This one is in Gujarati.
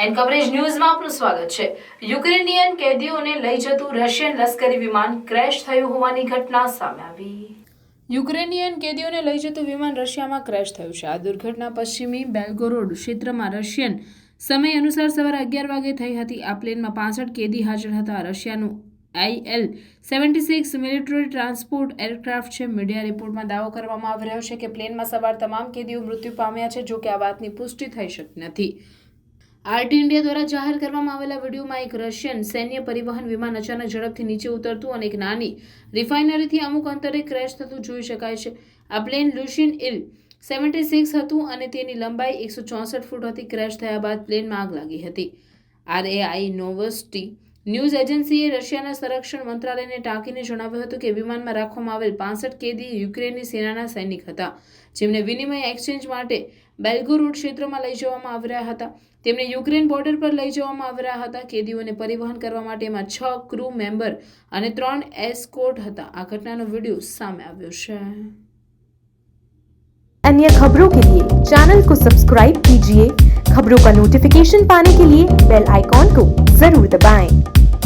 એન કવરેજ ન્યૂઝમાં આપનું સ્વાગત છે। યુક્રેનિયન કેદીઓને લઈ જતું રશિયન લશ્કરી વિમાન ક્રેશ થયું હોવાની ઘટના સામે આવી। યુક્રેનિયન કેદીઓને લઈ જતું વિમાન રશિયામાં ક્રેશ થયું છે। આ દુર્ઘટના પશ્ચિમી બેલ્ગોરોડ ક્ષેત્રમાં રશિયન સમય અનુસાર સવારે 11 વાગે થઈ હતી। આ પ્લેનમાં 65 કેદી હાજર હતા। રશિયાનું IL-76 મિલિટરી ટ્રાન્સપોર્ટ એરક્રાફ્ટ છે। મીડિયા રિપોર્ટમાં દાવો કરવામાં આવી રહ્યો છે કે પ્લેનમાં સવાર તમામ કેદીઓ મૃત્યુ પામ્યા છે, જો કે આ વાતની પુષ્ટિ થઈ શકી નથી। આરટી ઇન્ડિયા દ્વારા જાહેર કરવામાં આવેલા વિડીયોમાં એક રશિયન સૈન્ય પરિવહન વિમાન અચાનક ઝડપથી નીચે ઉતરતું અને એક નાની રિફાઇનરીથી અમુક અંતરે ક્રેશ થતું જોઈ શકાય છે। આ પ્લેન લ્યુશિન IL-76 હતું અને તેની લંબાઈ 164 ફૂટ હતી। ક્રેશ થયા બાદ પ્લેનમાં આગ લાગી હતી। RAI નોવોસ્ટી ન્યૂઝ એજન્સીએ રશિયાના સંરક્ષણ મંત્રાલયને ટાંકીને જણાવ્યું હતું કે વિમાનમાં રાખવામાં આવેલ 65 કેદી યુક્રેનની સેનાના સૈનિક હતા, જેમને વિનિમય એક્સચેન્જ માટે બેલ્ગોરોડ ક્ષેત્રમાં લઈ જવામાં આવી રહ્યા હતા। તેમને યુક્રેન બોર્ડર પર લઈ જવામાં આવી રહ્યા હતા। કેદીઓને પરિવહન કરવા માટે એમાં 6 ક્રૂ મેમ્બર અને 3 એસ્કોર્ટ હતા। આ ઘટનાનો વિડીયો સામે આવ્યો છે। अन्य खबरों के लिए चैनल को सब्सक्राइब कीजिए। खबरों का नोटिफिकेशन पाने के लिए बेल आइकॉन को जरूर दबाएं।